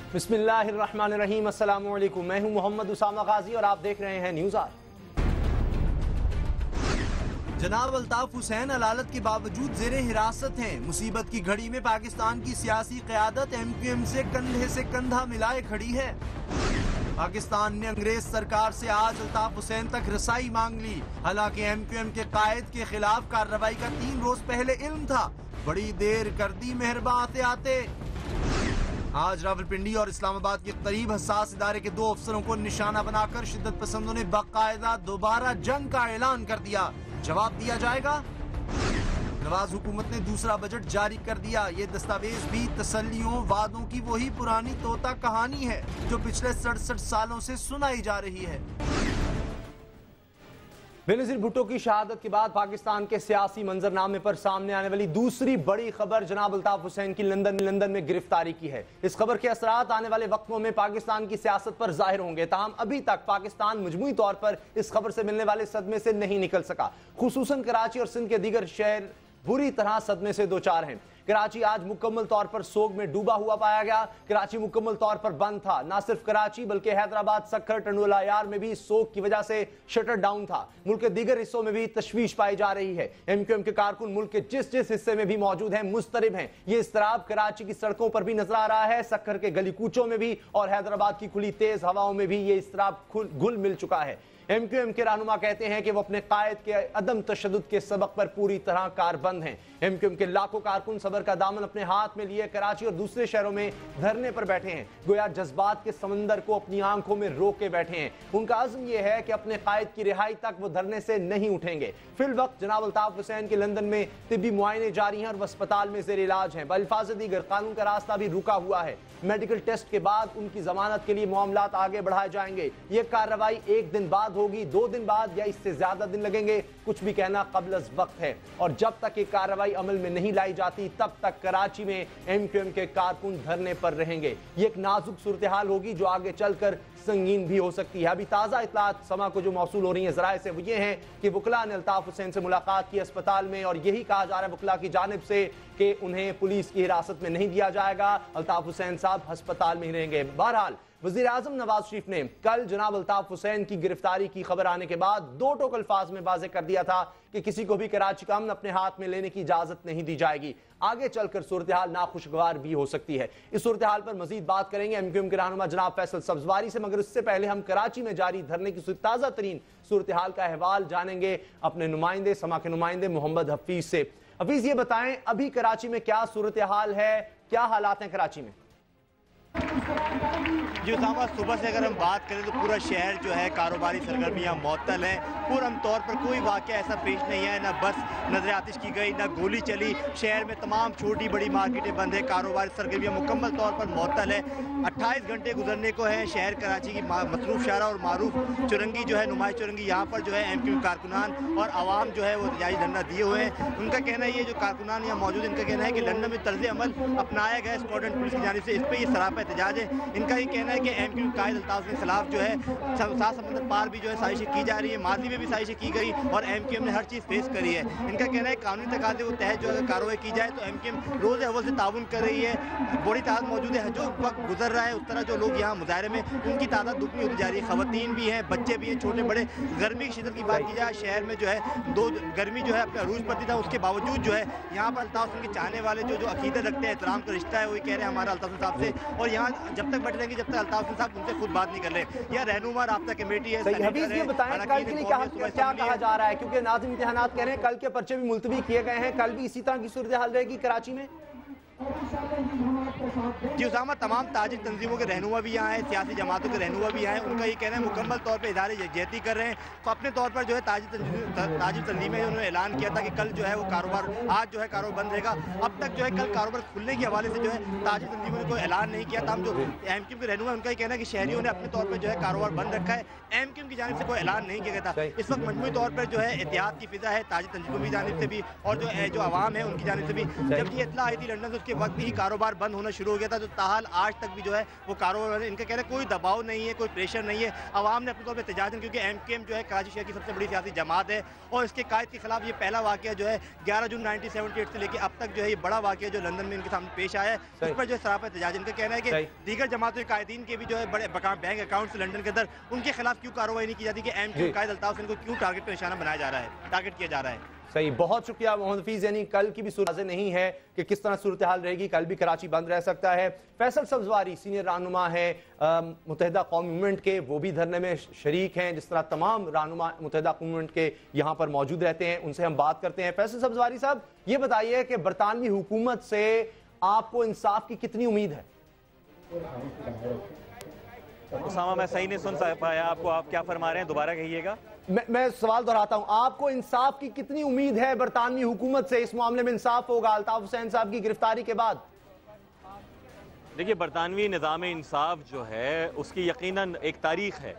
बिस्मिल्लाहिर्रहमानिर्रहीम, अस्सलामु अलैकुम। मैं हूं मोहम्मद उसामा गाजी और आप देख रहे हैं न्यूज़ आज। जनाब अल्ताफ हुसैन अदालत के बावजूद जेरे हिरासत हैं। मुसीबत की घड़ी में पाकिस्तान की सियासी क़यादत MQM से कंधा मिलाए खड़ी है। पाकिस्तान ने अंग्रेज सरकार से आज अल्ताफ हुसैन तक रसाई मांग ली। हालांकि MQM के कायद के खिलाफ कार्रवाई का 3 रोज पहले इल्म था। बड़ी देर कर दी मेहरबान आते आते। आज रावलपिंडी और इस्लामाबाद के करीब हसास इदारे के 2 अफसरों को निशाना बनाकर शिद्दत पसंदों ने बाकायदा दोबारा जंग का ऐलान कर दिया। जवाब दिया जाएगा। नवाज हुकूमत ने दूसरा बजट जारी कर दिया। ये दस्तावेज भी तसल्लियों वादों की वही पुरानी तोता कहानी है जो पिछले 67 सालों से सुनाई जा रही है। बेनज़ीर भुट्टो की शहादत के बाद पाकिस्तान के सियासी मंजरनामे पर सामने आने वाली दूसरी बड़ी खबर जनाब अल्ताफ हुसैन की लंदन में गिरफ्तारी की है। इस खबर के असरात आने वाले वक्तों में पाकिस्तान की सियासत पर जाहिर होंगे। ताहम अभी तक पाकिस्तान मजमूई तौर पर इस खबर से मिलने वाले सदमे से नहीं निकल सका। खुसूसन कराची और सिंध के दीगर शहर बुरी तरह सदमे से दो चार हैं। कराची आज मुकम्मल तौर पर सोग में डूबा हुआ पाया गया। कराची मुकम्मल तौर पर बंद था। न सिर्फ कराची बल्कि हैदराबाद, सक्खर, टंडोला यार में भी सोग की वजह से शटर डाउन था। मुल्क के दीगर हिस्सों में भी तशवीश पाई जा रही है। MQM के कारकुन मुल्क के जिस जिस हिस्से में भी मौजूद हैं मुस्तरिब हैं। ये इस्तराब कराची की सड़कों पर भी नजर आ रहा है, सक्खर के गली कूचों में भी और हैदराबाद की खुली तेज हवाओं में भी ये इस्तराब घुल मिल चुका है। MQM के रहनुमा कहते हैं कि वो अपने कायद के अदम तशद्दुद के सबक पर पूरी तरह कारबंद हैं। MQM के लाखों कारकुन सबर का दामन अपने हाथ में लिए कराची और दूसरे शहरों में धरने पर बैठे हैं। गोया जज्बात के समंदर को अपनी आंखों में रोक के बैठे हैं। उनका अज़्म यह है कि अपने कायद की रिहाई तक वो धरने से नहीं उठेंगे। फिल वक्त जनाब अल्ताफ हुसैन के लंदन में तिब्बी मुआयने जारी हैं और वह अस्पताल में जेर इलाज हैं। बल्फाज़ दीगर कानून का रास्ता भी रुका हुआ है। मेडिकल टेस्ट के बाद उनकी जमानत के लिए मामलात आगे बढ़ाए जाएंगे। ये कार्रवाई 1 दिन बाद होगी, 2 दिन बाद या इससे ज्यादा दिन लगेंगे, कुछ भी कहना कब्ल अज़ वक्त है। और जब तक ये कार्रवाई अमल में नहीं लाई जाती तब तक कराची में MQM के कारकुन धरने पर रहेंगे। ये एक नाजुक सूरत हाल होगी जो आगे चलकर संगीन भी हो सकती है। अभी ताज़ा इत्तलात समा को जो मौसूल हो रही है ज़राए से वो ये हैं कि वकला ने अल्ताफ हुसैन से मुलाकात की अस्पताल में और यही कहा जा रहा है वकला की जानिब से कि उन्हें पुलिस की हिरासत में नहीं दिया जाएगा। अल्ताफ हुसैन साहब अस्पताल में ही रहेंगे। बहरहाल वज़ीर आज़म नवाज शरीफ ने कल जनाब अल्ताफ हुसैन की गिरफ्तारी की खबर आने के बाद 2 टोक अल्फाज में वाज़ेह कर दिया था कि किसी को भी कराची का अमन अपने हाथ में लेने की इजाजत नहीं दी जाएगी। आगे चलकर सूरत हाल नाखुशगवार भी हो सकती है। इस सूरत हाल पर मजीद बात करेंगे MQM के रहनुमा जनाब फैसल सब्जवारी से, मगर उससे पहले हम कराची में जारी धरने की ताज़ा तरीन सूरत हाल का अहवाल जानेंगे अपने नुमाइंदे समा के नुमाइंदे मोहम्मद हफीज से। हफीज, ये बताएं अभी कराची में क्या सूरत हाल है, क्या हालात हैं कराची में? जी उसामा, सुबह से अगर हम बात करें तो पूरा शहर जो है कारोबारी सरगर्मियाँ मअतल हैं। पूरम तौर पर कोई वाक़या ऐसा पेश नहीं है, ना बस नजर आतिश की गई, ना गोली चली। शहर में तमाम छोटी बड़ी मार्केटें बंद है, कारोबारी सरगर्मियाँ मुकम्मल तौर पर मअतल है। 28 घंटे गुजरने को है। शहर कराची की मसरूफ शारा और मारूफ चुरंगी जो है, नुमाइश चुरंगी, यहाँ पर जो है MQM कारकुनान और आवाम जो है वो रिहाई धरना दिए हुए हैं। उनका कहना है, ये जो कारकुनान यहाँ मौजूद है, इनका कहना है कि लंदन में तर्ज अमल अपनाया गया स्कॉटलैंड पुलिस की जानिब से, इस पर ये सरापा एहतजाज है। इनका ये कहना है कि MQM कायद अल्ताफ के खिलाफ जो है सात समंदर पार भी जो है साजिशें की जा रही है, माजी में भी साजिशें की गई और MQM ने हर चीज़ फेस करी है। इनका कहना है कानूनी तकाज़े वो तहत जो है कार्रवाई की जाए तो MQM रोज़ अव्वल से ताउन कर रही है। बड़ी तादाद मौजूद है। जो वक्त गुजर रहा है उस तरह जो लोग यहाँ मुजाहरे में उनकी तादाद दुगनी होती जा रही है। ख़वातीन भी हैं, बच्चे भी हैं, छोटे बड़े। गर्मी की शिद्दत की बात की जाए, शहर में जो है गर्मी जो है अपने अरूज पर था, उसके बावजूद जो है यहाँ पर अल्ताफ हुसैन के चाहने वाले जो अकीदत रखते हैं, एहतराम का रिश्ता है, वही कह रहे हैं हमारा अल्ताफ हुसैन साहब से। और यहाँ जब तक बैठे रहेंगे जब तक अल्ताफ हुसैन साहब उनसे खुद बात नहीं कर रहे। यह रहनुमा राब्ता कमेटी है। ये बताएं कल के लिए क्या कहा जा रहा है, क्योंकि नाज़िम इम्तिहानात कह रहे हैं कल के पर्चे भी मुलतवी किए गए हैं, कल भी इसी तरह की सूरत हाल रहेगी कराची में? जी उसामा, तमाम ताजिर तंजीमों के रहनुमा भी यहाँ हैं, सियासी जमातों के रहनुमा भी यहाँ हैं। उनका ये कहना है मुकम्मल तौर पर इदारे यकजहती कर रहे हैं। तो अपने तौर पर जो है ताजिर तंजीमें उन्होंने ऐलान किया था कि कल जो है वो कारोबार, आज जो है कारोबार बंद रहेगा। अब तक जो है कल कारोबार खुलने के हवाले से जो है ताजिर तंजीमों ने कोई ऐलान नहीं किया था। हम जो MQM के रहनुमा उनका ये कहना है कि शहरियों ने अपने तौर पर जो है कारोबार बंद रखा है। MQM की जानिब से कोई ऐलान नहीं किया गया था। इस वक्त मजमूई तौर पर जो है एहतियात की फिजा है ताजिर तंजीमों की जानिब से भी और जो आवाम है उनकी जानिब से भी। जब ये इत्तला आई थी लंदन से, उसके वक्त ही कारोबार बंद होना शुरू हो गया था। तो ताहाल आज तक भी जो है वो कारोबार, इनका कहना है कोई दबाव नहीं है, कोई प्रेशर नहीं है। आवाम ने अपने तौर पर एहतजाज, क्योंकि MQM जो है कराची शहर की सबसे बड़ी सियासी जमात है और इसके कायद के खिलाफ ये पहला वाक़या जो है 11 जून 1978 से लेकर अब तक जो है ये बड़ा वाक़या जो लंदन में इनके सामने पेश आया है, उस पर जो है सरापा एहतजाज। इनका कहना है कि दीगर जमातों के कायदीन के भी जो है बड़े बैंक अकाउंट्स लंदन के अंदर, उनके खिलाफ क्यों कार्रवाई नहीं की जाती कि MQM कायद अल्ताफ हुसैन को क्यों टारगेट पर निशाना बनाया जा रहा है, टारगेट किया जा रहा है। सही, बहुत शुक्रिया मोहम्मद हफीज। यानी कल की भी सूरत नहीं है कि किस तरह सूरत हाल रहेगी, कल भी कराची बंद रह सकता है। फैसल सब्जवारी सीनियर रहनुमा है मुत्तहिदा कौम मूवमेंट के, वो भी धरने में शरीक हैं, जिस तरह तमाम रहनुमा मुत्तहिदा कौम मूवमेंट के यहाँ पर मौजूद रहते हैं। उनसे हम बात करते हैं। फैसल सब्जवारी साहब, ये बताइए कि बरतानवी हुकूमत से आपको इंसाफ की कितनी उम्मीद है? उसामा, मैं सही नहीं सुन पाया आपको, आप क्या फरमा रहे हैं, दोबारा कहिएगा। मैं सवाल दोहराता हूं, आपको इंसाफ की कितनी उम्मीद है बरतानवी हुकूमत से? इस मामले में इंसाफ होगा अल्ताफ हुसैन साहब की गिरफ्तारी के बाद? देखिए, बरतानवी निज़ाम इंसाफ जो है उसकी यकीनन एक तारीख है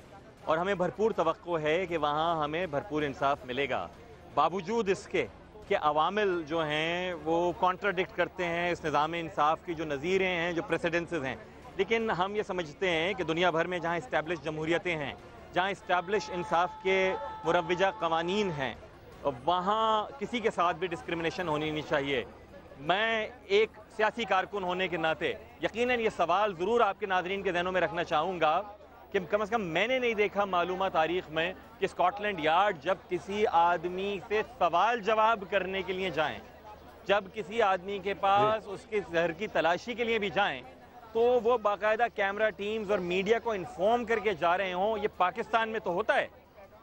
और हमें भरपूर तवक्को है कि वहाँ हमें भरपूर इंसाफ मिलेगा, बावजूद इसके कि अवामिल जो हैं वो कॉन्ट्राडिक्ट करते हैं इस निज़ाम इंसाफ की जो नज़ीरें हैं, जो प्रेसिडेंसेस हैं। लेकिन हम ये समझते हैं कि दुनिया भर में जहाँ इस्टेब्लिश जमहूरियतें हैं, जहाँ इस्टेब्लिश इंसाफ के मुरव्वजा कवानीन हैं, वहाँ किसी के साथ भी डिस्क्रिमिनेशन होनी नहीं चाहिए। मैं एक सियासी कारकुन होने के नाते यकीनन ये सवाल ज़रूर आपके नाज़रीन के ज़हनों में रखना चाहूँगा कि कम से कम मैंने नहीं देखा मालूमा तारीख़ में कि स्कॉटलैंड यार्ड जब किसी आदमी से सवाल जवाब करने के लिए जाएँ, जब किसी आदमी के पास उसके घर की तलाशी के लिए भी जाएँ, तो वो बाकायदा कैमरा टीम्स और मीडिया को इन्फॉर्म करके जा रहे हों। ये पाकिस्तान में तो होता है,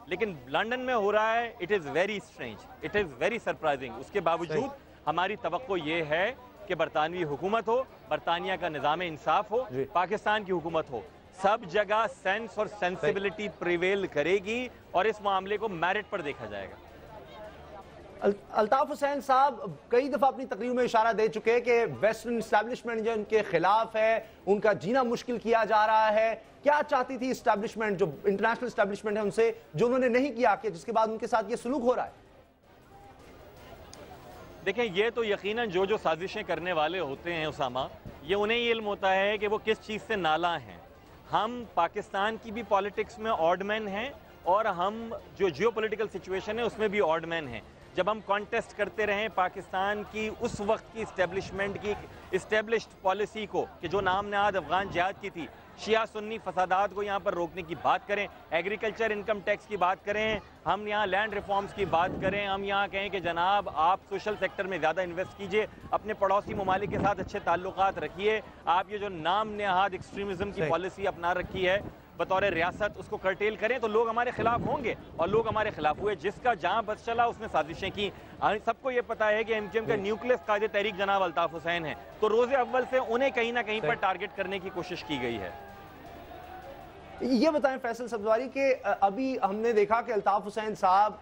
लेकिन लंदन में हो रहा है। It is very strange, it is very surprising. उसके बावजूद हमारी तवक्को ये है कि बरतानवी हुकूमत हो, बरतानिया का निज़ाम इंसाफ हो, पाकिस्तान की हुकूमत हो, सब जगह सेंस और सेंसिबिलिटी प्रिवेल करेगी और इस मामले को मेरिट पर देखा जाएगा। अल्ताफ हुसैन साहब कई दफ़ा अपनी तकरीर में इशारा दे चुके हैं कि वेस्टर्न इस्टेब्लिशमेंट जो इनके खिलाफ है, उनका जीना मुश्किल किया जा रहा है। क्या चाहती थी इस्टेब्लिशमेंट, जो इंटरनेशनल इस्टेब्लिशमेंट है, उनसे, जो उन्होंने नहीं किया, कि जिसके बाद उनके साथ ये सलूक हो रहा है? देखें, ये तो यकीनन जो साजिशें करने वाले होते हैं उसामा, ये उन्हें ही इल्म होता है कि वो किस चीज़ से नाला हैं। हम पाकिस्तान की भी पॉलिटिक्स में ऑडमैन हैं और हम जो जियोपॉलिटिकल सिचुएशन है उसमें भी ऑडमैन हैं। जब हम कॉन्टेस्ट करते रहें पाकिस्तान की उस वक्त की इस्टेब्लिशमेंट की इस्टेब्लिश्ड पॉलिसी को कि जो नाम नहाद अफगान जिहाद की थी, शिया सुन्नी फसादात को यहाँ पर रोकने की बात करें, एग्रीकल्चर इनकम टैक्स की बात करें, हम यहाँ लैंड रिफॉर्म्स की बात करें, हम यहाँ कहें कि जनाब आप सोशल सेक्टर में ज़्यादा इन्वेस्ट कीजिए, अपने पड़ोसी ममालिक के साथ अच्छे ताल्लुकात रखिए, आप ये जो नाम नहाद एक्सट्रीमिज़म की पॉलिसी अपना रखी है बतौर रियासत, उसको कर्टेल करें तो लोग हमारे खिलाफ होंगे और लोग हमारे खिलाफ हुए। जिसका जहां बस चला उसने साजिशें की। सबको ये पता है कि MQM का न्यूक्लियस कायदे तहरीक जनाब अल्ताफ हुसैन है, तो रोज़े अव्वल से उन्हें कहीं ना कहीं पर टारगेट करने की कोशिश की गई है। ये बताएं फैसल सब्जवारी के अभी हमने देखा कि अल्ताफ हुसैन साहब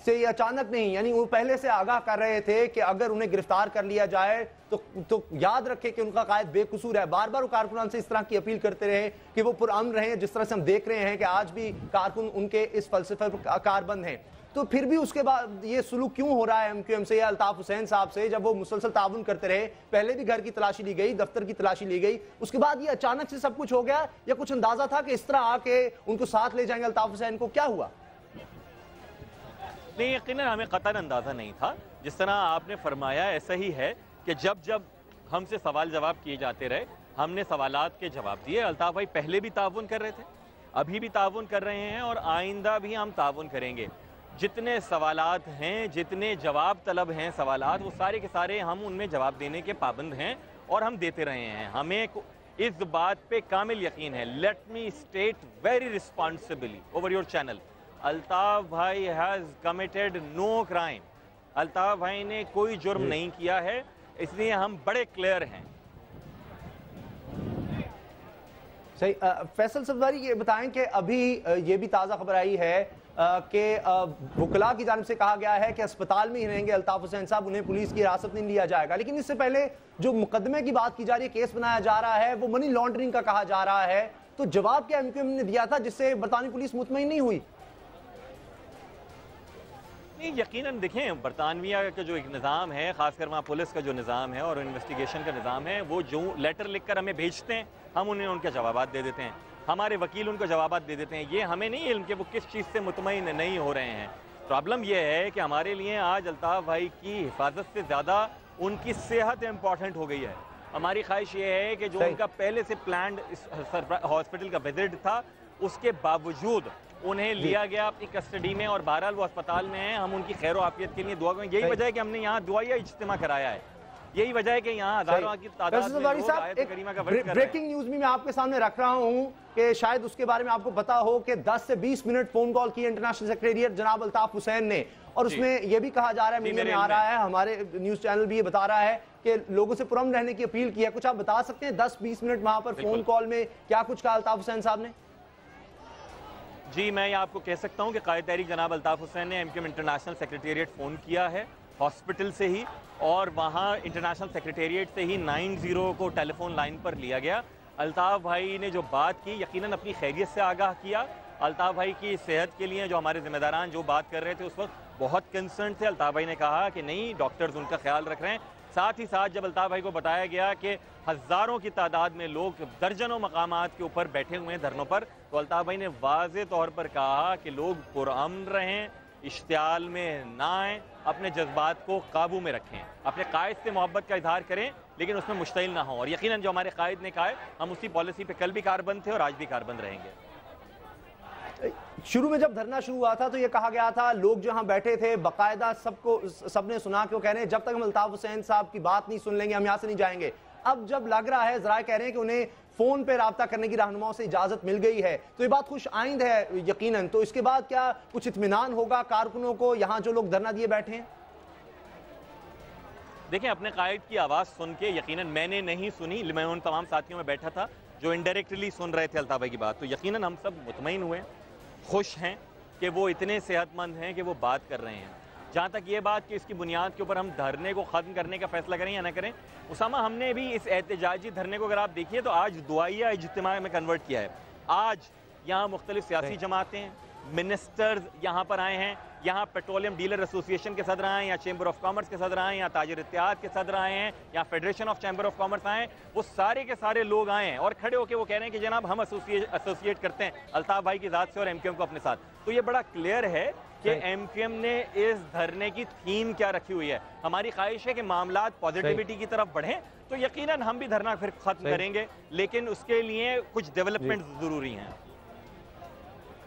से ये अचानक नहीं, यानी वो पहले से आगाह कर रहे थे कि अगर उन्हें गिरफ्तार कर लिया जाए तो याद रखें कि उनका कायद बेकसूर है। बार बार वो कारकुनान से इस तरह की अपील करते रहे कि वो पुरअमन रहें, जिस तरह से हम देख रहे हैं कि आज भी कारकुन उनके इस फलसफे पर कारबंद हैं। तो फिर भी उसके बाद ये सुलूक क्यों हो रहा है MQM से या अल्ताफ हुसैन साहब से, जब वो मुसलसल ताउन करते रहे? पहले भी घर की तलाशी ली गई, दफ्तर की तलाशी ली गई, उसके बाद ये अचानक से सब कुछ हो गया, या कुछ अंदाजा था कि इस तरह आके उनको साथ ले जाएंगे अल्ताफ हुसैन को? क्या हुआ? नहीं, यकीनन हमें कतई अंदाजा नहीं था। जिस तरह आपने फरमाया ऐसा ही है कि जब जब हमसे सवाल जवाब किए जाते रहे, हमने सवालात के जवाब दिए। अल्ताफ भाई पहले भी ताउन कर रहे थे, अभी भी ताउन कर रहे हैं और आइंदा भी हम ताउन करेंगे। जितने सवालात हैं, जितने जवाब तलब हैं सवालात, वो सारे के सारे हम उनमें जवाब देने के पाबंद हैं और हम देते रहे हैं। हमें इस बात पे कामिल यकीन है। Let me state very responsibly over your channel, Altaf bhai has committed no crime. Altaf bhai ने कोई जुर्म नहीं किया है, इसलिए हम बड़े क्लियर हैं। सही। फैसल सब्जवारी ये बताएं कि अभी ये भी ताज़ा खबर आई है कि वकला की जानिब से कहा गया है कि अस्पताल में ही रहेंगे अल्ताफ हुसैन साहब, उन्हें पुलिस की हिरासत में लिया जाएगा। लेकिन इससे पहले जो मुकदमे की बात की जा रही है, केस बनाया जा रहा है, वो मनी लॉन्ड्रिंग का कहा जा रहा है। तो जवाब क्या MQM ने दिया था जिससे बरतानी पुलिस मुतमईन नहीं हुई? नहीं, यकीनन देखें, बरतानविया का जो एक निज़ाम है, ख़ासकर वहाँ पुलिस का जो निज़ाम है और इन्वेस्टिगेशन का निज़ाम है, वो जो लेटर लिखकर हमें भेजते हैं, हम उन्हें उनके जवाबात दे देते हैं, हमारे वकील उनको जवाबात दे देते हैं। ये हमें नहीं इल्म कि वो किस चीज़ से मुतमईन नहीं हो रहे हैं। प्रॉब्लम ये है कि हमारे लिए आज अल्ताफ़ भाई की हिफाजत से ज़्यादा उनकी सेहत इम्पॉर्टेंट हो गई है। हमारी ख्वाहिश ये है कि जो उनका पहले से प्लान्ड हॉस्पिटल का विजिट था, उसके बावजूद उन्हें लिया गया अपनी कस्टडी में और बहरहाल वो अस्पताल में हैं। हम उनकी खैर आफियत के लिए दुआ करें। यही वजह है कि हमने यहाँ दुआया इज्तिमा कराया है। यही वजह है कि यहाँ हजारों की तादाद में लोग आयत करीमा का वर्क कर रहे हैं। ब्रेकिंग न्यूज भी मैं आपके सामने रख रहा हूं कि शायद उसके बारे में आपको पता हो कि 10 से 20 मिनट फोन कॉल की इंटरनेशनल सेक्रेटेरिएट जनाब अल्ताफ हुसैन ने, और उसमें यह भी कहा जा रहा है, मीडिया में आ रहा है, हमारे न्यूज चैनल भी ये बता रहा है कि लोगों से पुरअमन रहने की अपील की है। कुछ आप बता सकते हैं 10-20 मिनट वहां पर फोन कॉल में क्या कुछ कहा अल्ताफ हुसैन साहब ने? जी, मैं ये आपको कह सकता हूँ कि कायद तहरीक जनाब अल्ताफ हुसैन ने एमक्यूएम इंटरनेशनल सेक्रेटेरिएट फ़ोन किया है हॉस्पिटल से ही, और वहाँ इंटरनेशनल सेक्रेटेरिएट से ही 90 को टेलीफोन लाइन पर लिया गया। अल्ताफ भाई ने जो बात की, यकीनन अपनी खैरियत से आगाह किया। अल्ताफ भाई की सेहत के लिए जो हमारे जिम्मेदारान जो बात कर रहे थे उस वक्त बहुत कंसर्न थे। अल्ताफ भाई ने कहा कि नहीं, डॉक्टर्स उनका ख्याल रख रहे हैं। साथ ही साथ जब अल्ताफ भाई को बताया गया कि हज़ारों की तादाद में लोग दर्जनों मकामात के ऊपर बैठे हुए हैं धरनों पर, तो अल्ताफ भाई ने वाज़े तौर पर कहा कि लोग पुरअमन रहें, इश्तियाल में ना आएँ, अपने जज्बात को काबू में रखें, अपने कायद से मोहब्बत का इजहार करें, लेकिन उसमें मुश्तिल ना हो। और यकीनन जो हमारे कायद ने कहा है, हम उसी पॉलिसी पे कल भी कारबंद थे और आज भी कारबंद रहेंगे। शुरू में जब धरना शुरू हुआ था तो ये कहा गया था, लोग जहां बैठे थे बाकायदा सबने सुना कि वो कह रहे हैं जब तक हम अल्ताफ हुसैन साहब की बात नहीं सुन लेंगे हम यहां से नहीं जाएंगे। अब जब लग रहा है, जरा कह रहे हैं कि उन्हें फोन पे राब्ता करने की रहनुमाओं से इजाजत मिल गई है, तो ये बात खुश आइंद है यकीनन। तो इसके बाद क्या कुछ इत्मीनान होगा कारकुनों को, यहां जो लोग धरना दिए बैठे हैं? देखें, अपने कायद की आवाज़ सुन के, यकीनन मैंने नहीं सुनी, मैं उन तमाम साथियों में बैठा था जो इनडायरेक्टली सुन रहे थे अल्ताफ भाई की बात, तो यकीनन हम सब मुतमईन हुए, खुश हैं कि वो इतने सेहतमंद हैं कि वो बात कर रहे हैं। जहाँ तक ये बात कि इसकी बुनियाद के ऊपर हम धरने को ख़त्म करने का फैसला करें या ना करें, उसामा, हमने भी इस एहतजाजी धरने को अगर आप देखिए तो आज दुआया इज्तिमा में कन्वर्ट किया है। आज यहाँ मुख्तलिफ सियासी जमातें, मिनिस्टर्स यहाँ पर आए हैं, यहाँ पेट्रोलियम डीलर एसोसिएशन के सदर आए हैं, या चैम्बर ऑफ कॉमर्स के सदर आए हैं, या ताजिर इत्तेहाद के सदर आए हैं, या federation of chamber of commerce आए हैं, वो सारे के सारे लोग आए हैं और खड़े होकर वो कह रहे हैं कि जनाब हम एसोसिएट करते हैं अल्ताफ भाई की ज़ात से और एमक्यूएम को अपने साथ। तो ये बड़ा क्लियर है कि एमक्यूएम ने इस धरने की थीम क्या रखी हुई है। हमारी ख्वाहिश है कि मामलात पॉजिटिविटी की तरफ बढ़ें, तो यकीनन हम भी धरना फिर खत्म करेंगे, लेकिन उसके लिए कुछ डेवलपमेंट ज़रूरी हैं।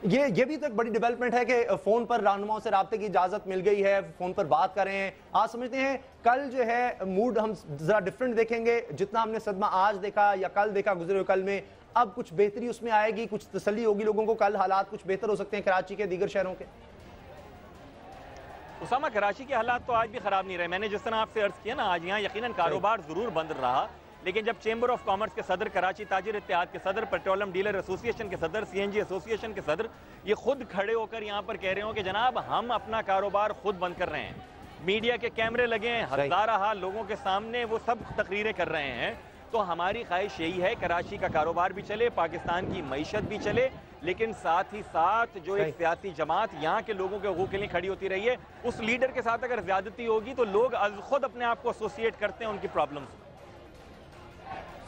ये भी तो एक बड़ी डेवलपमेंट है कि फोन पर रहनुमाओं से राब्ते की इजाजत मिल गई है, फोन पर बात कर रहे हैं। आज समझते हैं कल जो है मूड हम जरा डिफरेंट देखेंगे, जितना हमने सदमा आज देखा या कल देखा गुजरे हुए कल में, अब कुछ बेहतरी उसमें आएगी, कुछ तसल्ली होगी लोगों को, कल हालात कुछ बेहतर हो सकते हैं कराची के, दीगर शहरों के। उसामा, कराची के हालात तो आज भी खराब नहीं रहे। मैंने जिस तरह आपसे अर्ज किया ना, आज यहाँ यकीनन कारोबार जरूर बंद रहा, लेकिन जब चैम्बर ऑफ कॉमर्स के सदर, कराची ताजिर इत्तेहाद के सदर, पेट्रोलियम डीलर एसोसिएशन के सदर, सीएनजी एसोसिएशन के सदर ये खुद खड़े होकर यहाँ पर कह रहे हो कि जनाब हम अपना कारोबार खुद बंद कर रहे हैं, मीडिया के कैमरे लगे हैं, हज़ार लोगों के सामने वो सब तकरीरें कर रहे हैं, तो हमारी ख्वाहिश यही है कराची का कारोबार भी चले, पाकिस्तान की मईशत भी चले, लेकिन साथ ही साथ जो एक सियासी जमात यहाँ के लोगों के हकूक़ के लिए खड़ी होती रही है, उस लीडर के साथ अगर ज्यादती होगी तो लोग खुद अपने आप को एसोसिएट करते हैं उनकी प्रॉब्लम्स।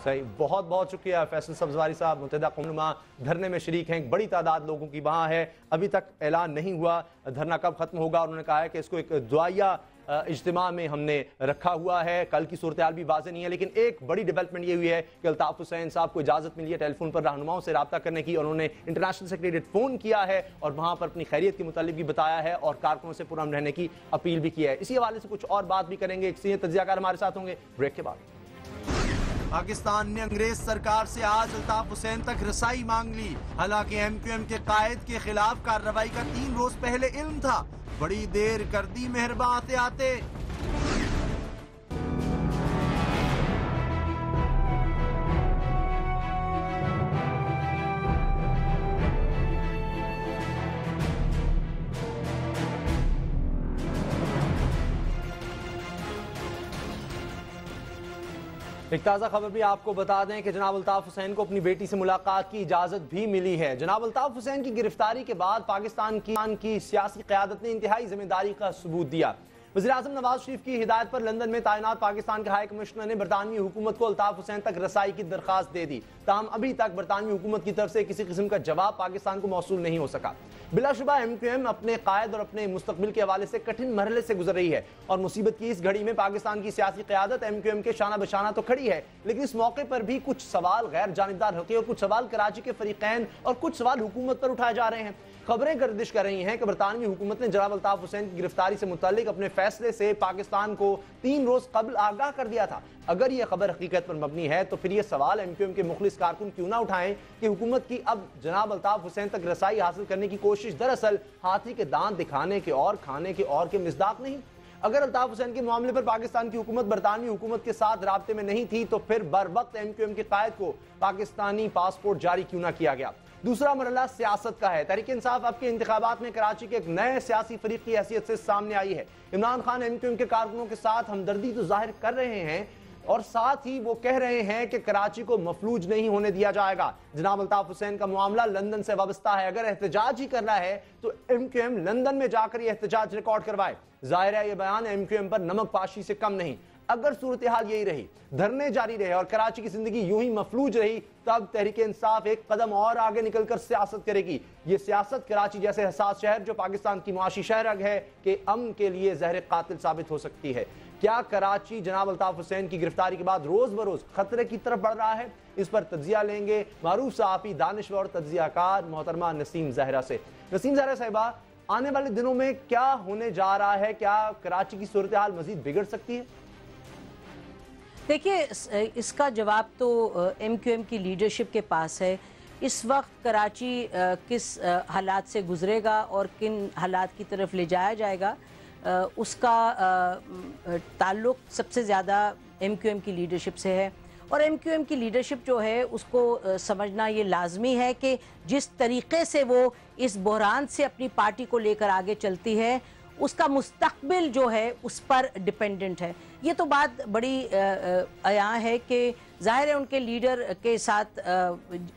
सही, बहुत बहुत शुक्रिया फैसल सब्जवारी साहब। मुत्तहिदा कौम धरने में शरीक हैं, बड़ी तादाद लोगों की वहाँ है, अभी तक ऐलान नहीं हुआ धरना कब खत्म होगा। उन्होंने कहा है कि इसको एक दुआया इज्तिमा में हमने रखा हुआ है, कल की सूरत हाल भी वाज़ेह नहीं है, लेकिन एक बड़ी डेवलपमेंट ये हुई है कि अल्ताफ हुसैन साहब को इजाज़त मिली है टेलीफोन पर रहनुमाओं से रब्ता करने की, और उन्होंने इंटरनेशनल सेक्रेटेरिएट फ़ोन किया है और वहाँ पर अपनी खैरियत के मुतालिक भी बताया है और कारकुनों से पुरअमन रहने की अपील भी की है। इसी हवाले से कुछ और बात भी करेंगे, एक सीनियर तज्ज़ियाकार हमारे साथ होंगे ब्रेक के बाद। पाकिस्तान ने अंग्रेज सरकार से आज अल्ताफ हुसैन तक रसाई मांग ली। हालांकि एमक्यूएम के कायद के खिलाफ कार्रवाई का 3 रोज पहले इल्म था, बड़ी देर कर दी मेहरबा आते आते। एक ताज़ा खबर भी आपको बता दें कि जनाब अल्ताफ हुसैन को अपनी बेटी से मुलाकात की इजाज़त भी मिली है। जनाब अल्ताफ हुसैन की गिरफ्तारी के बाद पाकिस्तान की सियासी क़यादत ने इंतहाई जिम्मेदारी का सबूत दिया। वज़ीर-ए-आज़म नवाज शरीफ की हिदायत पर लंदन में तैनात पाकिस्तान के हाई कमिश्नर ने बरतानवी हुकूमत को अल्ताफ हुसैन तक रसाई की दरखास्त दे दी। ताहम अभी तक बरतानवी हुकूमत की तरफ से किसी किस्म का जवाब पाकिस्तान को मौसूल नहीं हो सका। बिलाशुबा MQM अपने कायद और अपने मुस्तकबिल के हवाले से कठिन मरहले से गुजर रही है और मुसीबत की इस घड़ी में पाकिस्तान की सियासी क़यादत MQM के शाना बशाना तो खड़ी है, लेकिन इस मौके पर भी कुछ सवाल गैर जानिबदार हल्के और कुछ सवाल कराची के फरीकैन और कुछ सवाल हुकूमत पर उठाए जा रहे हैं। खबरें गर्दिश कर रही हैं कि बरतानवी हुकूमत ने जनाब अल्ताफ हुसैन की गिरफ्तारी से मुताल्लिक अपने फैसले से पाकिस्तान को 3 रोज कबल आगाह कर दिया था। अगर यह खबर हकीकत पर मबनी है तो फिर यह सवाल MQM के मुखलिस कारकुन क्यों ना उठाएं कि हुकूमत की अब जनाब अल्ताफ हुसैन तक रसाई हासिल करने की कोशिश दरअसल हाथी के दांत दिखाने के और खाने के और के मिज़दाक नहीं। अगर अल्ताफ हुसैन के मामले पर पाकिस्तान की हुकूमत बरतानवी हुकूमत के साथ राब्ते में नहीं थी तो फिर बर वक्त MQM के कायद को पाकिस्तानी पासपोर्ट जारी क्यों ना किया गया। दूसरा मरहला सियासत का है। तहरीक इंसाफ अब के इंतखाबात में कराची के एक नए सियासी फरीक की हैसियत से सामने आई है। इमरान खान MQM के कारकुनों के साथ हमदर्दी तो जाहिर कर रहे हैं और साथ ही वो कह रहे हैं कि कराची को मफलूज नहीं होने दिया जाएगा। जनाब अल्ताफ हुसैन का मामला लंदन से वाबस्ता है। अगर एहतजाज ही करना है तो MQM लंदन में जाकर यह एहतजाज रिकॉर्ड करवाए। जाहिर है यह बयान MQM पर नमक पाशी से कम नहीं। अगर सूरत हाल यही रही, धरने जारी रहे और कराची की जिंदगी यूं ही मफलूज रही, तब तहरीक इंसाफ एक कदम और आगे निकलकर सियासत करेगी। ये सियासत कराची जैसे हसास शहर जो पाकिस्तान की मुआशी शहरग है के अमन के लिए जहर कातिल साबित हो सकती है। क्या कराची जनाब अल्ताफ हुसैन की गिरफ्तारी के बाद रोज बरोज खतरे की तरफ बढ़ रहा है? इस पर तज्जिया लेंगे मारूफ सहाफी, दानिश्वर और तज्जियाकार मोहतरमा नसीम जहरा से। नसीम जहरा साहिबा, आने वाले दिनों में क्या होने जा रहा है? क्या कराची की सूरत हाल मजीद बिगड़ सकती है? देखिए, इसका जवाब तो MQM की लीडरशिप के पास है। इस वक्त कराची किस हालात से गुजरेगा और किन हालात की तरफ ले जाया जाएगा, उसका ताल्लुक़ सबसे ज़्यादा MQM की लीडरशिप से है। और MQM की लीडरशिप जो है उसको समझना ये लाजमी है कि जिस तरीक़े से वो इस बहरान से अपनी पार्टी को लेकर आगे चलती है उसका मुस्तकबिल जो है उस पर डिपेंडेंट है। ये तो बात बड़ी आया है कि ज़ाहिर है उनके लीडर के साथ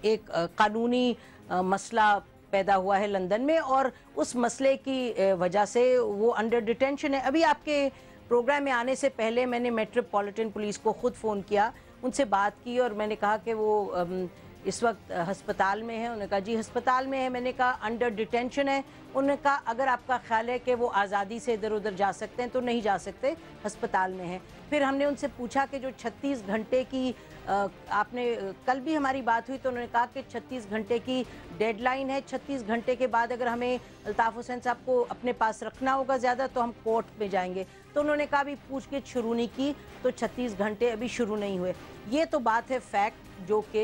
एक कानूनी मसला पैदा हुआ है लंदन में और उस मसले की वजह से वो अंडर डिटेंशन है। अभी आपके प्रोग्राम में आने से पहले मैंने मेट्रोपॉलिटन पुलिस को ख़ुद फ़ोन किया, उनसे बात की और मैंने कहा कि वो इस वक्त हस्पताल में है। उन्होंने कहा जी हस्पताल में है। मैंने कहा अंडर डिटेंशन है। उन्होंने कहा अगर आपका ख्याल है कि वो आज़ादी से इधर उधर जा सकते हैं तो नहीं जा सकते, हस्पताल में है। फिर हमने उनसे पूछा कि जो 36 घंटे की आपने कल भी हमारी बात हुई तो उन्होंने कहा कि 36 घंटे की डेडलाइन है, 36 घंटे के बाद अगर हमें अल्ताफ हुसैन साहब को अपने पास रखना होगा ज़्यादा तो हम कोर्ट में जाएंगे। तो उन्होंने कहा अभी पूछगिछ शुरू नहीं की तो 36 घंटे अभी शुरू नहीं हुए। ये तो बात है फैक्ट जो कि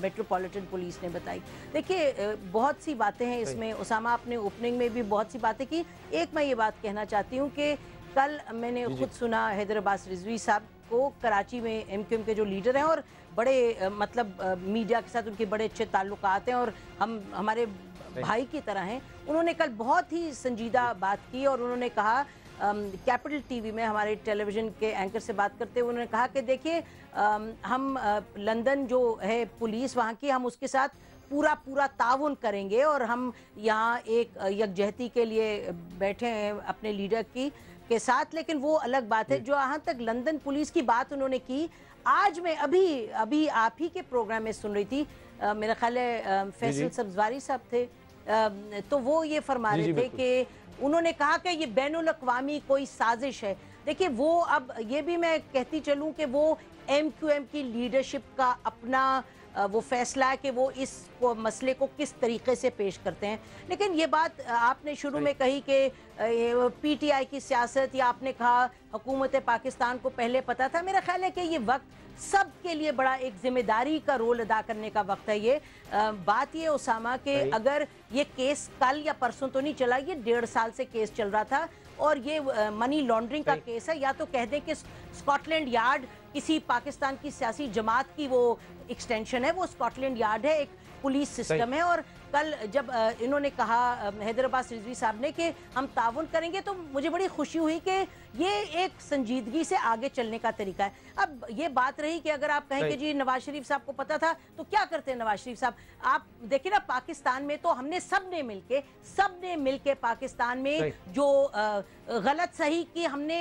मेट्रोपॉलिटन पुलिस ने बताई। देखिए बहुत सी बातें हैं इसमें, उसामा आपने ओपनिंग में भी बहुत सी बातें की। एक मैं ये बात कहना चाहती हूँ कि कल मैंने खुद सुना हैदर अब्बास रिजवी साहब को कराची में MQM के जो लीडर हैं और बड़े मतलब मीडिया के साथ उनके बड़े अच्छे ताल्लुकात हैं और हम हमारे भाई की तरह हैं, उन्होंने कल बहुत ही संजीदा बात की और उन्होंने कहा कैपिटल टीवी में हमारे टेलीविज़न के एंकर से बात करते हुए उन्होंने कहा कि देखिए हम लंदन जो है पुलिस वहाँ की, हम उसके साथ पूरा ताउन करेंगे और हम यहाँ एक यकजहती के लिए बैठे हैं अपने लीडर के साथ। लेकिन वो अलग बात है जो यहाँ तक लंदन पुलिस की बात उन्होंने की। आज मैं अभी आप ही के प्रोग्राम में सुन रही थी, मेरा ख्याल है फैसल सब्जवारी साहब थे, तो वो ये फरमा रहे थे कि उन्होंने कहा कि ये बैनुल अक़वामी कोई साजिश है। देखिए वो अब ये भी मैं कहती चलूँ कि वो MQM की लीडरशिप का अपना वो फैसला है कि वो इस मसले को किस तरीके से पेश करते हैं। लेकिन ये बात आपने शुरू में कही कि PTI की सियासत या आपने कहा हुकूमत पाकिस्तान को पहले पता था। मेरा ख्याल है कि ये वक्त सब के लिए बड़ा एक जिम्मेदारी का रोल अदा करने का वक्त है। ये बात ये उसामा कि अगर ये केस कल या परसों तो नहीं चला, ये 1.5 साल से केस चल रहा था और ये मनी लॉन्ड्रिंग का केस है। या तो कह दें कि स्कॉटलैंड यार्ड किसी पाकिस्तान की सियासी जमात की वो एक्सटेंशन है, वो स्कॉटलैंड यार्ड है, एक पुलिस सिस्टम है। और कल जब इन्होंने कहा हैदर अब्बास रिजवी साहब ने कि हम ताउन करेंगे तो मुझे बड़ी खुशी हुई कि ये एक संजीदगी से आगे चलने का तरीका है। अब ये बात रही कि अगर आप कहें कि जी नवाज शरीफ साहब को पता था तो क्या करते हैं नवाज शरीफ साहब। आप देखिए ना, पाकिस्तान में तो हमने सबने मिलके पाकिस्तान में जो गलत सही की हमने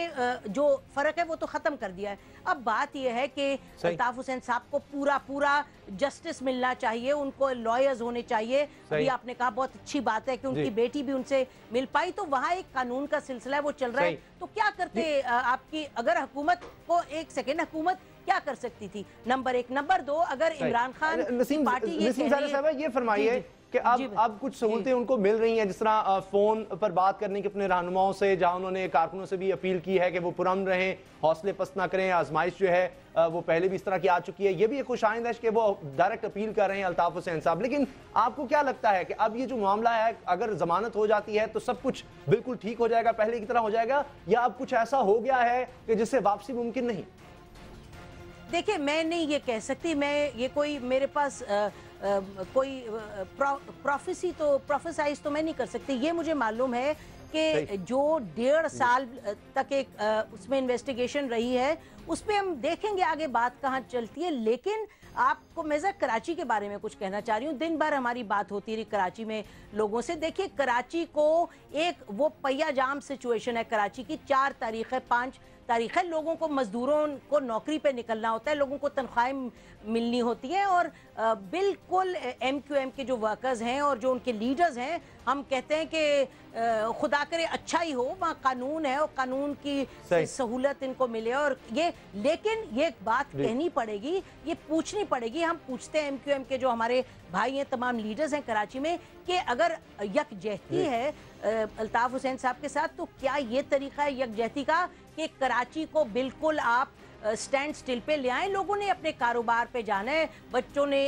जो फर्क है वो तो खत्म कर दिया है। अब बात यह है कि अल्ताफ हुसैन साहब को पूरा जस्टिस मिलना चाहिए, उनको लॉयर्स होने चाहिए। अभी आपने कहा बहुत अच्छी बात है कि उनकी बेटी भी उनसे मिल पाई, तो वहाँ एक कानून का सिलसिला है वो चल रहा है। तो क्या करते आपकी, अगर हुकूमत को, एक सेकेंड, हुकूमत क्या कर सकती थी? नंबर एक। नंबर दो, अगर इमरान खान पार्टी ये फरमाइए कि अब कुछ सहूलतें उनको मिल रही हैं, जिस तरह फोन पर बात करने के अपने रहनुमाओं से, जहां उन्होंने कारकुनों से भी अपील की है कि वो पुरअमन रहें, हौसले पस्त ना करें। आजमाइश जो है वो पहले भी इस तरह की आ चुकी है। ये भी एक खुशाइंद है कि वो डायरेक्ट अपील कर रहे हैं अल्ताफ हुसैन साहब। लेकिन आपको क्या लगता है कि अब ये जो मामला है, अगर जमानत हो जाती है तो सब कुछ बिल्कुल ठीक हो जाएगा, पहले की तरह हो जाएगा, या अब कुछ ऐसा हो गया है कि जिससे वापसी मुमकिन नहीं? देखिए, मैं नहीं ये कह सकती, मैं ये कोई मेरे पास कोई प्रोफेसाइज तो मैं नहीं कर सकती। ये मुझे मालूम है कि जो 1.5 साल तक एक उसमें इन्वेस्टिगेशन रही है, उसमें हम देखेंगे आगे बात कहाँ चलती है। लेकिन आपको मैं कराची के बारे में कुछ कहना चाह रही हूँ। दिन भर हमारी बात होती रही कराची में लोगों से। देखिए, कराची को एक वो पहिया जाम सिचुएशन है। कराची की 4 तारीख है, 5 तारीख है। लोगों को, मजदूरों को नौकरी पे निकलना होता है, लोगों को तनख्वाहें मिलनी होती है, और बिल्कुल MQM के जो वर्कर्स हैं और जो उनके लीडर्स हैं, हम कहते हैं कि खुदा करे अच्छा ही हो, वहाँ कानून है और कानून की सहूलत इनको मिले। और ये, लेकिन ये बात कहनी पड़ेगी, ये पूछनी पड़ेगी। हम पूछते हैं MQM के जो हमारे भाई हैं, तमाम लीडर्स हैं कराची में, कि अगर यकजहती है अल्ताफ हुसैन साहब के साथ, तो क्या ये तरीका है यकजहती का कि कराची को बिल्कुल आप स्टैंड स्टिल पे ले आए? लोगों ने अपने कारोबार पे जाना है, बच्चों ने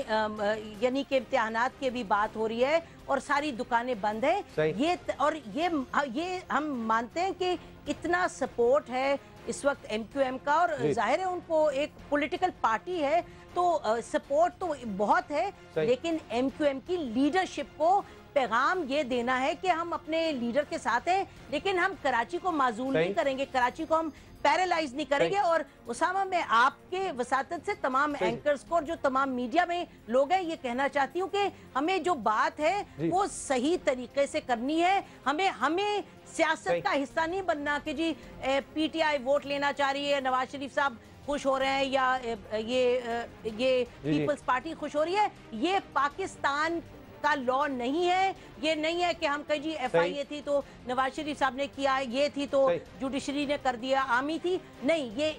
यानी कि इम्तिहानात की भी बात हो रही है और सारी दुकानें बंद है। ये हम मानते हैं कि इतना सपोर्ट है इस वक्त MQM का, और जाहिर है उनको एक पॉलिटिकल पार्टी है तो सपोर्ट तो बहुत है। लेकिन MQM की लीडरशिप को पैगाम ये देना है कि हम अपने लीडर के साथ हैं, लेकिन हम कराची को माजूल नहीं करेंगे, कराची को हम पैरालाइज नहीं करेंगे। और उसामा, मैं आपके वसातत से तमाम एंकर्स को और जो तमाम मीडिया में लोग हैं, ये कहना चाहती हूँ कि हमें जो बात है वो सही तरीके से करनी है। हमें सियासत का हिस्सा नहीं बनना कि जी PTI वोट लेना चाह रही है, नवाज शरीफ साहब खुश हो रहे हैं, या ये पीपल्स पार्टी खुश हो रही है। ये पाकिस्तान का लॉ नहीं है। ये नहीं है कि हम कहीं जी FIA थी तो नवाज शरीफ साहब ने किया, ये थी तो जुडिशरी ने कर दिया, आर्मी थी। नहीं, ये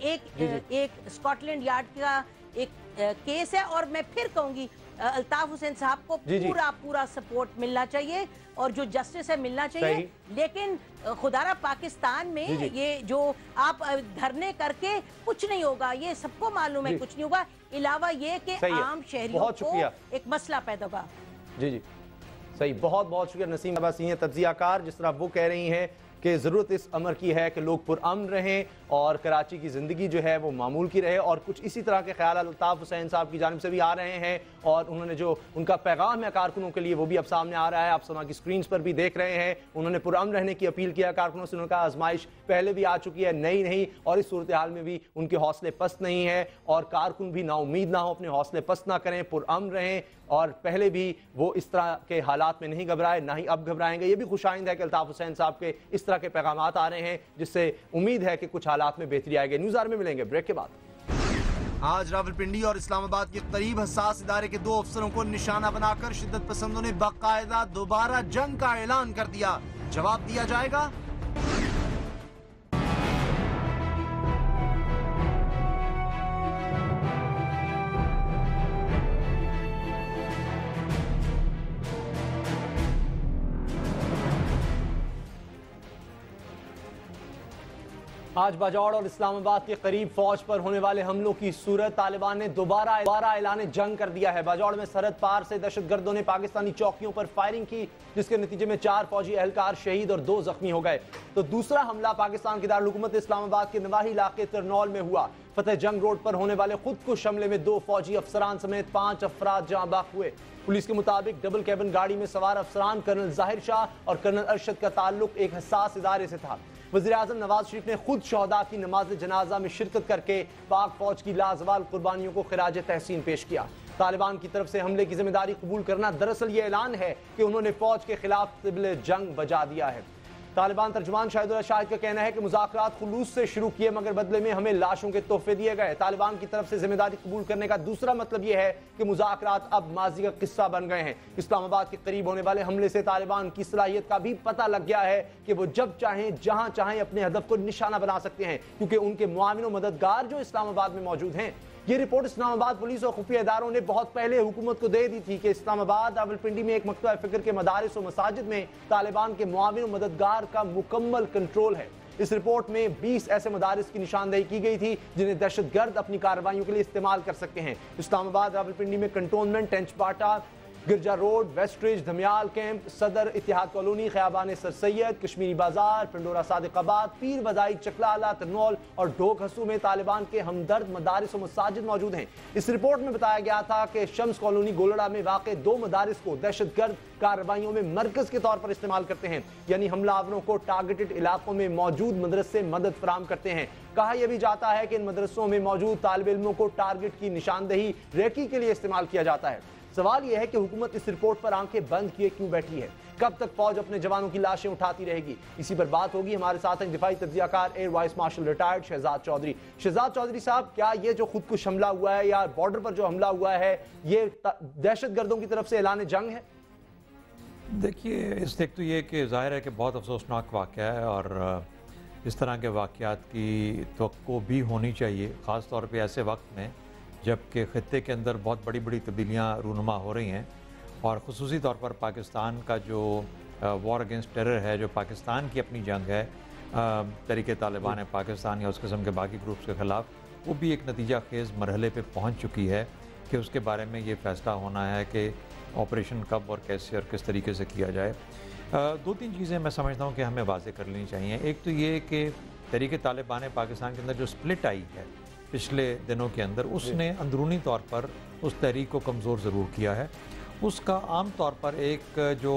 एक स्कॉटलैंड यार्ड का एक केस है। और मैं फिर कहूंगी, अल्ताफ हुसैन साहब को पूरा सपोर्ट मिलना चाहिए और जो जस्टिस है मिलना चाहिए। लेकिन खुदारा पाकिस्तान में ये जो आप धरने करके कुछ नहीं होगा, ये सबको मालूम है, कुछ नहीं होगा। अलावा ये कि आम शहरियों को एक मसला पैदा होगा। जी सही, बहुत बहुत शुक्रिया नसीम अब्बासी हैं तज्जियाकार। जिस तरह वो कह रही हैं कि ज़रूरत इस अमर की है कि लोग पुरअमन रहें और कराची की ज़िंदगी जो है वो मामूल की रहे, और कुछ इसी तरह के ख्याल अल्ताफ हुसैन साहब की जानिब से भी आ रहे हैं। और उन्होंने जो उनका पैगाम है कारकुनों के लिए वो भी अब सामने आ रहा है, आप समा की स्क्रीन पर भी देख रहे हैं। उन्होंने पुरअमन रहने की अपील किया कारकुनों से। उनका आजमाइश पहले भी आ चुकी है, नई नहीं, और इस सूरत हाल में भी उनके हौसले पस्त नहीं है, और कारकुन भी नाउमीद ना हो, अपने हौसले पस्त ना करें, पुरअमन रहें। और पहले भी वो इस तरह के हालात में नहीं घबराए, ना ही अब घबराएंगे। ये भी खुशाइंद है कि अल्ताफ हुसैन साहब के इस तरह के पैगाम आ रहे हैं, जिससे उम्मीद है कि कुछ हालात में बेहतरी आएगी। न्यूज़ आवर में मिलेंगे ब्रेक के बाद। आज रावलपिंडी और इस्लामाबाद के करीब हसास इदारे के 2 अफसरों को निशाना बनाकर शिद्दत पसंदों ने बाकायदा दोबारा जंग का ऐलान कर दिया। जवाब दिया जाएगा। आज बाजौड़ और इस्लामाबाद के करीब फौज पर होने वाले हमलों की सूरत, तालिबान ने दोबारा ऐलान जंग कर दिया है। बाजौड़ में सरहद पार से दहशतगर्दों ने पाकिस्तानी चौकियों पर फायरिंग की, जिसके नतीजे में 4 फौजी एहलकार शहीद और 2 जख्मी हो गए। तो दूसरा हमला पाकिस्तान के दारुल-हुकूमत इस्लामाबाद के नवाही इलाके तरनौल में हुआ। फतेह जंग रोड पर होने वाले खुदकुश हमले में 2 फौजी अफसरान समेत 5 अफराद जाँ बाक हुए। पुलिस के मुताबिक डबल कैबिन गाड़ी में सवार अफसरान कर्नल जाहिर शाह और कर्नल अरशद का ताल्लुक एक हसास इदारे से था। वज़ीर-ए-आज़म नवाज शरीफ ने खुद शहदा की नमाज जनाजा में शिरकत करके पाक फौज की लाजवाल कुर्बानियों को खिराज तहसीन पेश किया। तालिबान की तरफ से हमले की जिम्मेदारी कबूल करना दरअसल ये ऐलान है कि उन्होंने फौज के खिलाफ तिबले जंग बजा दिया है। तालिबान तर्जुमान शाहिदुल्लाह शाहिद का कहना है कि मुज़ाकरात खुलूस से शुरू किए मगर बदले में हमें लाशों के तोहफे दिए गए। तालिबान की तरफ से जिम्मेदारी कबूल करने का दूसरा मतलब यह है कि मुज़ाकरात अब माजी का किस्सा बन गए हैं। इस्लामाबाद के करीब होने वाले हमले से तालिबान की सलाहियत का भी पता लग गया है कि वो जब चाहें जहां चाहें अपने हदफ को निशाना बना सकते हैं, क्योंकि उनके मुआविन और मददगार जो इस्लामाबाद में मौजूद हैं। ये रिपोर्ट इस्लामाबाद पुलिस और खुफिया इदारों ने बहुत पहले हुकूमत को दे दी थी कि इस्लामाबाद रावलपिंडी में एक मकतबा फिक्र के मदारिस और मसाजिद में तालिबान के मुआविन और मददगार का मुकम्मल कंट्रोल है। इस रिपोर्ट में 20 ऐसे मदारिस की निशानदेही की गई थी जिन्हें दहशतगर्द अपनी कार्रवाइयों के लिए इस्तेमाल कर सकते हैं। इस्लामाबाद रावलपिंडी में कंटोनमेंट, टेंचपाटा, गिरजा रोड, वेस्ट्रिज, धमियाल कैंप, सदर, इतिहाद कॉलोनी, खयाबान सर सैयद, कश्मीरी बाजार, पिंडोरा सादिकाबाद, पीर बजाई, चकलाला, तरनौल और ढोक हसू में तालिबान के हमदर्द मदारिस और मसाजिद मौजूद हैं। इस रिपोर्ट में बताया गया था कि शम्स कॉलोनी गोलड़ा में वाक़ 2 मदारिस को दहशतगर्द कार्रवाइयों में मरकज के तौर पर इस्तेमाल करते हैं, यानी हमलावरों को टारगेटेड इलाकों में मौजूद मदरसे मदद फराम करते हैं। कहा यह भी जाता है कि इन मदरसों में मौजूद तालिब इल्मों को टारगेट की निशानदेही रेकी के लिए इस्तेमाल किया जाता है। सवाल यह है कि हुकूमत इस रिपोर्ट पर आंखें बंद किए क्यों बैठी है? कब तक फौज अपने जवानों की लाशें उठाती रहेगी? इसी पर बात होगी। हमारे साथ हैं दिफाई तज्जियाकार air vice marshal retired Shahzad Chaudhry. Shahzad Chaudhry साहब, क्या ये जो खुदकुश हमला हुआ है या बॉर्डर पर जो हमला हुआ है ये दहशतगर्दों की तरफ से ऐलान जंग है? देखिए, इस एक तो ये कि जाहिर है कि बहुत अफसोसनाक वाक़या है और इस तरह के वाक़यात की तवक्को भी होनी चाहिए, ख़ास तौर पे ऐसे वक्त में जबकि ख़ित्ते के अंदर बहुत बड़ी बड़ी तब्दीलियाँ रूनुमा हो रही हैं और ख़ुसूसी तौर पर पाकिस्तान का जो वॉर अगेंस्ट टेरर है, जो पाकिस्तान की अपनी जंग है तरीके तालिबान है पाकिस्तान या उस किस्म के बाकी ग्रुप्स के ख़िलाफ़, वो भी एक नतीजा खेज़ मरहले पे पहुँच चुकी है कि उसके बारे में ये फ़ैसला होना है कि ऑपरेशन कब और कैसे और किस तरीके से किया जाए। 2-3 चीज़ें मैं समझता हूँ कि हमें वाज़ेह कर लेनी चाहिए। एक तो ये कि तरीके तालिबान पाकिस्तान के अंदर जो स्प्लिट आई है पिछले दिनों के अंदर, उसने अंदरूनी तौर पर उस तहरीक को कमज़ोर ज़रूर किया है। उसका आम तौर पर एक जो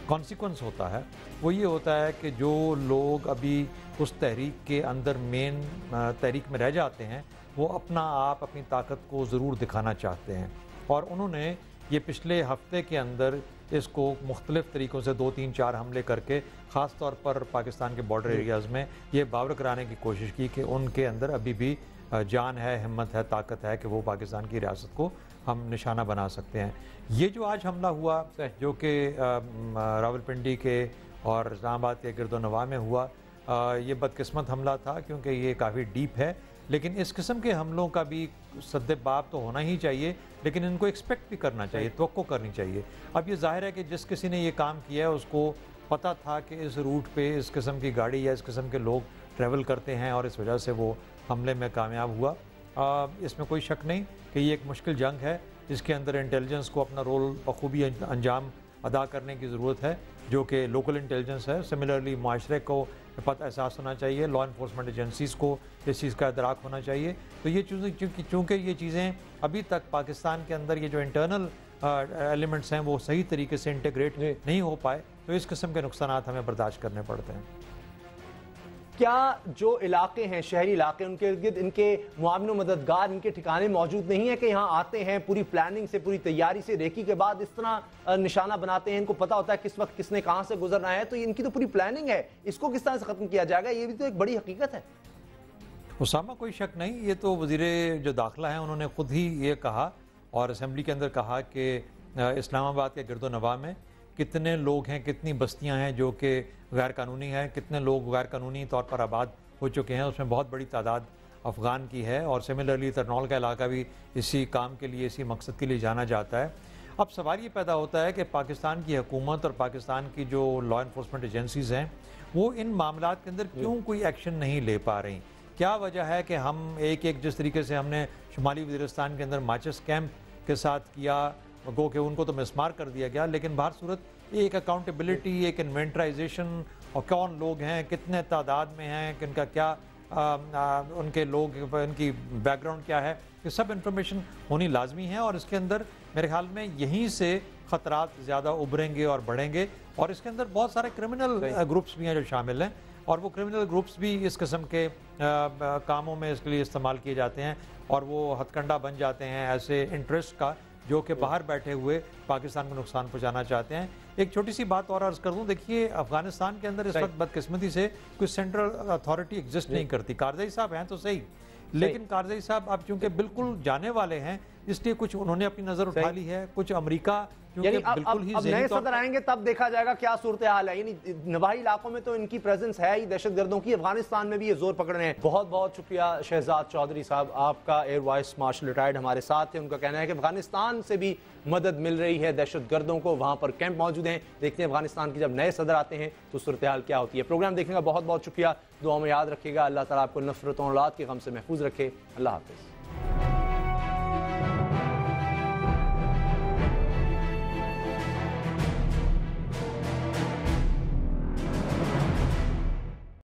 कॉन्सिक्वेंस होता है वो ये होता है कि जो लोग अभी उस तहरीक के अंदर मेन तहरीक में रह जाते हैं वो अपना आप अपनी ताकत को ज़रूर दिखाना चाहते हैं और उन्होंने ये पिछले हफ्ते के अंदर इसको मुख्तलिफ़ तरीक़ों से 2-3-4 हमले करके ख़ास तौर पर पाकिस्तान के बॉर्डर एरियाज़ में ये बावर कराने की कोशिश की कि उनके अंदर अभी भी जान है, हिम्मत है, ताकत है कि वो पाकिस्तान की रियासत को हम निशाना बना सकते हैं। ये जो आज हमला हुआ जो कि रावलपिंडी के और इस्लामाबाद के गिरदोनवा में हुआ, ये बदकिस्मत हमला था क्योंकि ये काफ़ी डीप है, लेकिन इस किस्म के हमलों का भी सद्देबाब तो होना ही चाहिए, लेकिन इनको एक्सपेक्ट भी करना चाहिए, तवक्को करनी चाहिए। अब ये जाहिर है कि जिस किसी ने ये काम किया है उसको पता था कि इस रूट पे इस किस्म की गाड़ी या इस किस्म के लोग ट्रैवल करते हैं और इस वजह से वो हमले में कामयाब हुआ। इसमें कोई शक नहीं कि ये एक मुश्किल जंग है जिसके अंदर इंटेलिजेंस को अपना रोल बखूबी अंजाम अदा करने की ज़रूरत है, जो कि लोकल इंटेलिजेंस है। सिमिलरली माशरे को पता एहसास होना चाहिए, लॉ इन्फोर्समेंट एजेंसीज़ को इस चीज़ का इदराक होना चाहिए। तो ये चीज़ें चूँकि ये चीज़ें अभी तक पाकिस्तान के अंदर ये जो इंटरनल एलिमेंट्स हैं वो सही तरीके से इंटीग्रेट नहीं हो पाए, तो इस किस्म के नुकसानात हमें बर्दाश्त करने पड़ते हैं। क्या जो इलाके हैं, शहरी इलाके, उनके इर्द गिर्द इनके मुआविन मददगार, इनके ठिकाने मौजूद नहीं है कि यहाँ आते हैं पूरी प्लानिंग से, पूरी तैयारी से, रेकी के बाद इस तरह निशाना बनाते हैं, इनको पता होता है किस वक्त किसने कहाँ से गुजरना है, तो इनकी तो पूरी प्लानिंग है, इसको किस तरह से ख़त्म किया जाएगा, ये भी तो एक बड़ी हकीकत है। उसामा, कोई शक नहीं, ये तो वज़ीर जो दाखिला हैं उन्होंने ख़ुद ही ये कहा और असम्बली के अंदर कहा कि इस्लामाबाद के गिरदोनवा में कितने लोग हैं, कितनी बस्तियां हैं जो कि गैर कानूनी हैं, कितने लोग गैर कानूनी तौर पर आबाद हो चुके हैं, उसमें बहुत बड़ी तादाद अफ़गान की है और सिमिलरली तरनौल का इलाका भी इसी काम के लिए, इसी मकसद के लिए जाना जाता है। अब सवाल ये पैदा होता है कि पाकिस्तान की हुकूमत और पाकिस्तान की जो लॉ इन्फोर्समेंट एजेंसीज़ हैं वो इन मामलात के अंदर क्यों कोई एक्शन नहीं ले पा रही? क्या वजह है कि हम एक जिस तरीके से हमने शुमाली वज़ीरिस्तान के अंदर माचिस कैंप के साथ किया, गो कि उनको तो मिसमार कर दिया गया, लेकिन बाहर सूरत एक अकाउंटेबिलिटी, एक इन्वेंटराइजेशन और कौन लोग हैं, कितने तादाद में हैं, किनका क्या उनके लोग, उनकी बैकग्राउंड क्या है, ये सब इन्फॉर्मेशन होनी लाजमी है। और इसके अंदर मेरे ख्याल में यहीं से ख़तरात ज़्यादा उभरेंगे और बढ़ेंगे। और इसके अंदर बहुत सारे क्रिमिनल ग्रुप्स भी हैं जो शामिल हैं, और वो क्रिमिनल ग्रुप्स भी इस किस्म के कामों में इसके लिए इस्तेमाल किए जाते हैं, और वो हथकंडा बन जाते हैं ऐसे इंटरेस्ट का जो कि बाहर बैठे हुए पाकिस्तान को नुकसान पहुंचाना चाहते हैं। एक छोटी सी बात और अर्ज़ कर दूं, देखिए अफगानिस्तान के अंदर इस वक्त बदकिस्मती से कोई सेंट्रल अथॉरिटी एग्जिस्ट नहीं करती। कारज़ई साहब हैं तो सही, लेकिन कारज़ई साहब अब चूंकि बिल्कुल जाने वाले हैं, इसलिए कुछ उन्होंने अपनी नज़र उठा ली है, कुछ अमेरिका यानी अब नए सदर आएंगे तब देखा जाएगा क्या सूरत हाल है। यानी नवाही इलाकों में तो इनकी प्रेजेंस है ही दहशतगर्दों की, अफगानिस्तान में भी ये जोर पकड़ रहे हैं। बहुत बहुत शुक्रिया शहजाद चौधरी साहब, आपका एयर वाइस मार्शल रिटायर्ड हमारे साथ थे। उनका कहना है कि अफगानिस्तान से भी मदद मिल रही है दहशतगर्दों को, वहां पर कैंप मौजूद हैं। देखते हैं अफगानिस्तान के जब नए सदर आते हैं तो सूरत हाल क्या होती है। प्रोग्राम देखने का बहुत बहुत शुक्रिया, दुआ में याद रखिएगा। अल्लाह ताला आपको नफरत और औलाद के गम से महफूज रखे। अल्लाह हाफिज़।